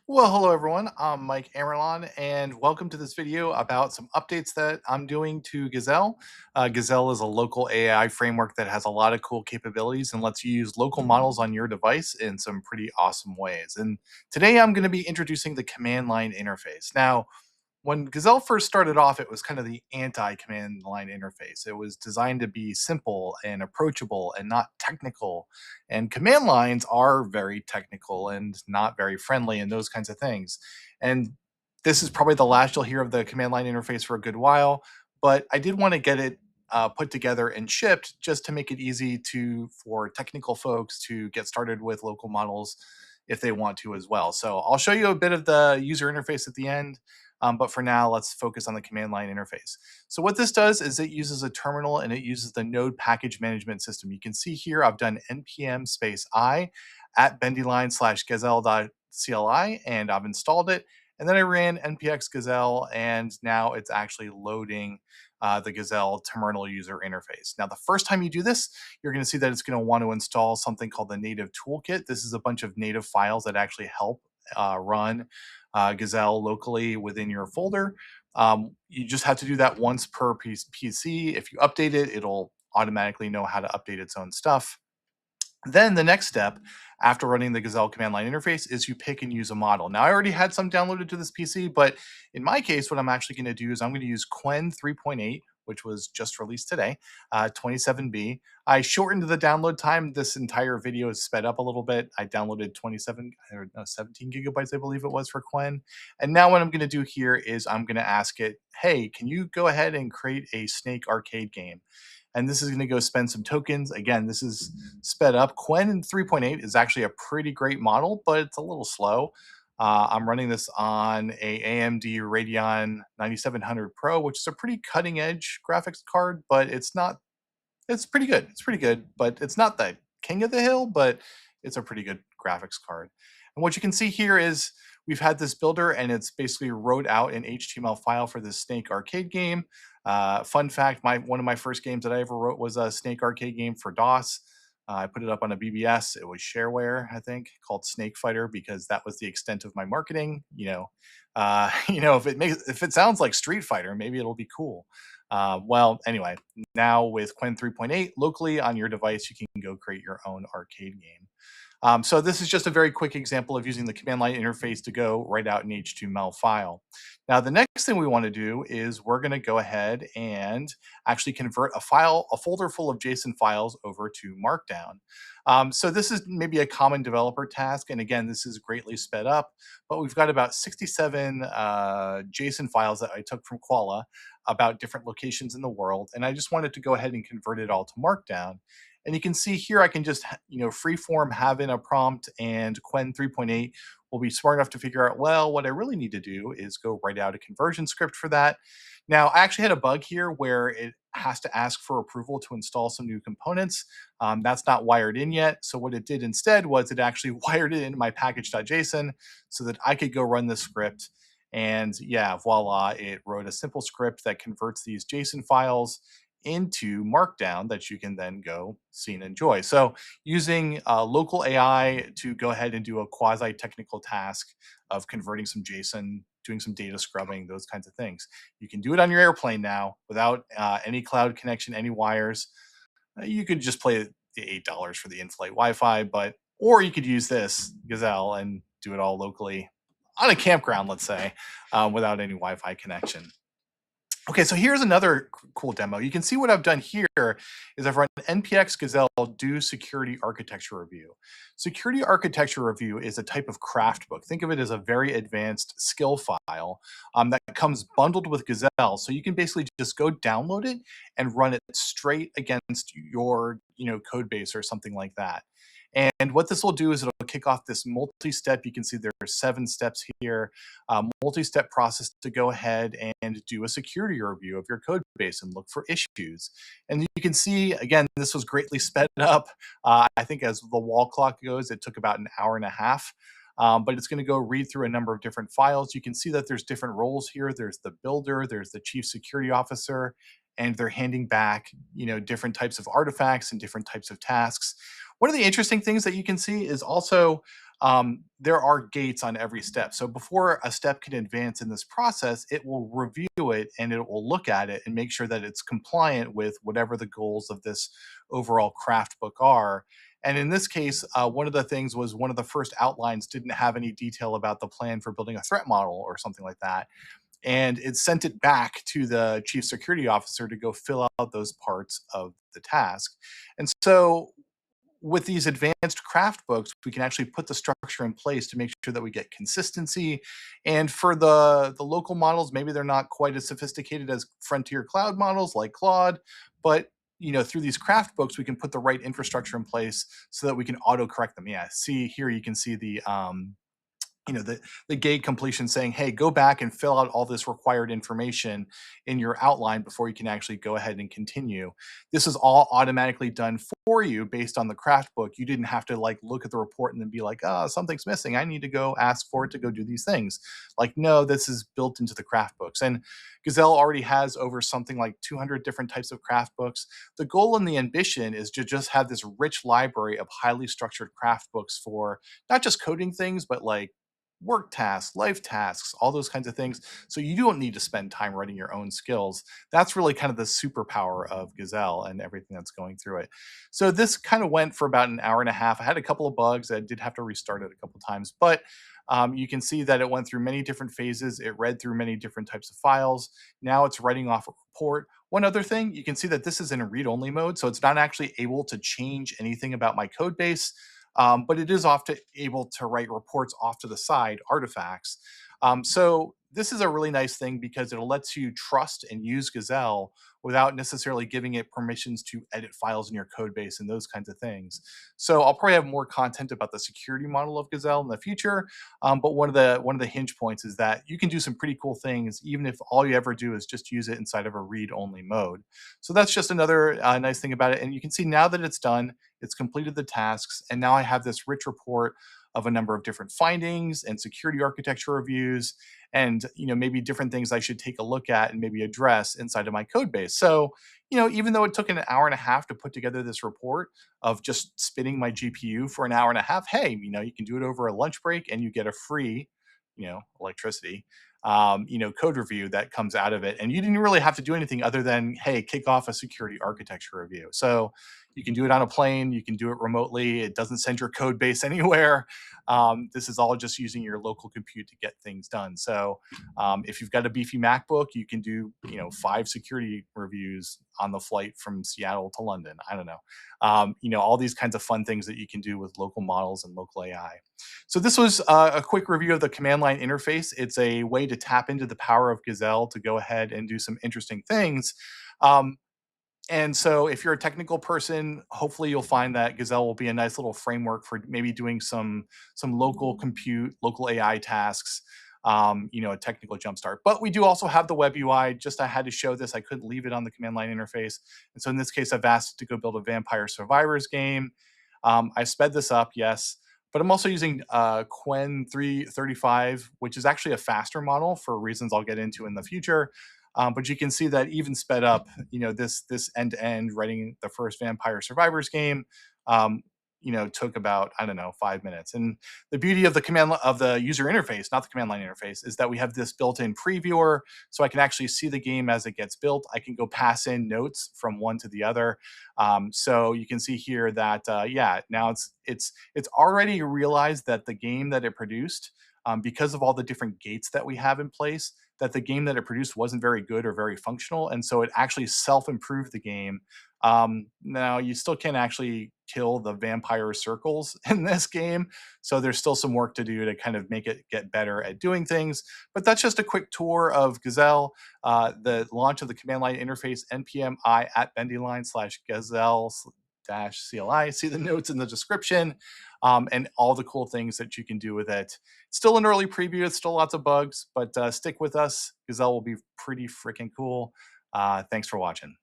Well, hello everyone. I'm Mike Amerlon, and welcome to this video about some updates that I'm doing to Gezel. Gezel is a local AI framework that has a lot of cool capabilities and lets you use local models on your device in some pretty awesome ways. And today I'm going to be introducing the command line interface. Now, when Gazelle first started off, it was kind of the anti-command line interface. It was designed to be simple and approachable and not technical. And command lines are very technical and not very friendly and those kinds of things. And this is probably the last you'll hear of the command line interface for a good while, but I did want to get it put together and shipped just to make it easy for technical folks to get started with local models if they want to as well. So I'll show you a bit of the user interface at the end, but for now, let's focus on the command line interface. So what this does is it uses a terminal and it uses the node package management system. You can see here I've done npm space I at bendyline slash gezel.cli and I've installed it. And then I ran npx gazelle and now it's actually loading the Gazelle terminal user interface. Now, the first time you do this, you're going to see that it's going to want to install something called the native toolkit. This is a bunch of native files that actually help run Gazelle locally within your folder. You just have to do that once per PC. If you update it, it'll automatically know how to update its own stuff. Then the next step after running the Gazelle command line interface is you pick and use a model. Now, I already had some downloaded to this PC, but in my case, what I'm actually going to do is I'm going to use Qwen 3.8, which was just released today, 27B. I shortened the download time. This entire video is sped up a little bit. I downloaded 17 gigabytes, I believe it was, for Qwen. And now what I'm going to do here is I'm going to ask it, hey, can you go ahead and create a Snake arcade game? And this is going to go spend some tokens. Again, this is sped up. Qwen 3.8 is actually a pretty great model, but it's a little slow. I'm running this on a AMD Radeon 9700 Pro, which is a pretty cutting edge graphics card, but it's pretty good. It's pretty good, but it's not the king of the hill, but it's a pretty good graphics card. And what you can see here is we've had this builder and it's basically wrote out an HTML file for this Snake arcade game. Fun fact, one of my first games that I ever wrote was a Snake arcade game for DOS. I put it up on a BBS. It was shareware, I think, called Snake Fighter because that was the extent of my marketing. If it sounds like Street Fighter, maybe it'll be cool. Well, anyway, now with Qwen 3.8 locally on your device, you can go create your own arcade game. So this is just a very quick example of using the command line interface to go write out an HTML file. Now, the next thing we want to do is we're going to go ahead and actually convert a folder full of JSON files over to Markdown. So this is maybe a common developer task. And again, this is greatly sped up, but we've got about 67 JSON files that I took from Koala about different locations in the world. And I just wanted to go ahead and convert it all to Markdown. And you can see here, I can just, freeform have in a prompt, and Qwen 3.8 will be smart enough to figure out, well, what I really need to do is go write out a conversion script for that. Now, I actually had a bug here where it has to ask for approval to install some new components. That's not wired in yet. So what it did instead was it actually wired it into my package.json so that I could go run the script. And yeah, voila, it wrote a simple script that converts these JSON files into Markdown that you can then go see and enjoy. So using local AI to go ahead and do a quasi-technical task of converting some JSON, doing some data scrubbing, those kinds of things. You can do it on your airplane now without any cloud connection, any wires. You could just play the $8 for the in-flight Wi-Fi, or you could use this Gazelle and do it all locally on a campground, let's say, without any Wi-Fi connection. Okay, so here's another cool demo. You can see what I've done here is I've run npx gazelle do security architecture review. Security architecture review is a type of craft book. Think of it as a very advanced skill file that comes bundled with Gazelle. So you can basically just go download it and run it straight against your code base or something like that. And what this will do is it'll kick off this multi-step. You can see there are 7 steps here, multi-step process to go ahead and do a security review of your code base and look for issues. And you can see, again, this was greatly sped up. I think as the wall clock goes, it took about an hour and a half. But it's going to go read through a number of different files. You can see that there's different roles here. There's the builder, there's the chief security officer, and they're handing back, different types of artifacts and different types of tasks. One of the interesting things that you can see is also there are gates on every step. So before a step can advance in this process, it will review it and it will look at it and make sure that it's compliant with whatever the goals of this overall craft book are. And in this case, one of the things was one of the first outlines didn't have any detail about the plan for building a threat model or something like that. And it sent it back to the chief security officer to go fill out those parts of the task. And so with these advanced craft books, we can actually put the structure in place to make sure that we get consistency. And for the local models, maybe they're not quite as sophisticated as frontier cloud models like Claude, but through these craft books, we can put the right infrastructure in place so that we can auto correct them. Yeah, see here, you can see the gate completion saying, hey, go back and fill out all this required information in your outline before you can actually go ahead and continue. This is all automatically done for you based on the craft book. You didn't have to like look at the report and then be like, oh, something's missing, I need to go ask for it to go do these things. Like, no, this is built into the craft books. And Gazelle already has over something like 200 different types of craft books. The goal and the ambition is to just have this rich library of highly structured craft books for not just coding things, but like work tasks, life tasks, all those kinds of things. So you don't need to spend time writing your own skills. That's really kind of the superpower of Gazelle and everything that's going through it. So this kind of went for about an hour and a half. I had a couple of bugs. I did have to restart it a couple of times, but you can see that it went through many different phases. It read through many different types of files. Now it's writing off a report. One other thing, you can see that this is in a read-only mode, so it's not actually able to change anything about my code base. But it is often able to write reports off to the side, artifacts. So this is a really nice thing because it lets you trust and use Gazelle without necessarily giving it permissions to edit files in your code base and those kinds of things. So I'll probably have more content about the security model of Gazelle in the future. But one of the hinge points is that you can do some pretty cool things even if all you ever do is just use it inside of a read-only mode. So that's just another nice thing about it. And you can see now that it's done, it's completed the tasks, and now I have this rich report of a number of different findings and security architecture reviews and maybe different things I should take a look at and maybe address inside of my code base. So, even though it took an hour and a half to put together this report of just spinning my GPU for an hour and a half, hey, you can do it over a lunch break and you get a free, electricity code review that comes out of it. And you didn't really have to do anything other than, hey, kick off a security architecture review. So you can do it on a plane, you can do it remotely. It doesn't send your code base anywhere. This is all just using your local compute to get things done. So if you've got a beefy MacBook, you can do 5 security reviews on the flight from Seattle to London. I don't know. All these kinds of fun things that you can do with local models and local AI. So this was a quick review of the command line interface. It's a way to tap into the power of Gazelle to go ahead and do some interesting things. Um, and so if you're a technical person, hopefully you'll find that Gazelle will be a nice little framework for maybe doing some local compute, local AI tasks, a technical jumpstart. But we do also have the web UI. Just I had to show this. I couldn't leave it on the command line interface. And so in this case, I've asked it to go build a Vampire Survivors game. I sped this up, yes. But I'm also using Qwen 335, which is actually a faster model for reasons I'll get into in the future. But you can see that even sped up, this end to end writing the first Vampire Survivors game, um, took about, I don't know, 5 minutes. And the beauty of the user interface, not the command line interface, is that we have this built-in previewer, so I can actually see the game as it gets built. I can go pass in notes from one to the other. So you can see here that yeah, now it's already realized that the game that it produced, because of all the different gates that we have in place, that the game that it produced wasn't very good or very functional, and so it actually self-improved the game. Now you still can't actually kill the vampire circles in this game, so there's still some work to do to kind of make it get better at doing things. But that's just a quick tour of Gazelle, the launch of the command line interface, npm I at bendyline slash Gezel dash CLI. See the notes in the description, and all the cool things that you can do with it. Still an early preview. It's still lots of bugs, but stick with us. Gazelle will be pretty freaking cool. Thanks for watching.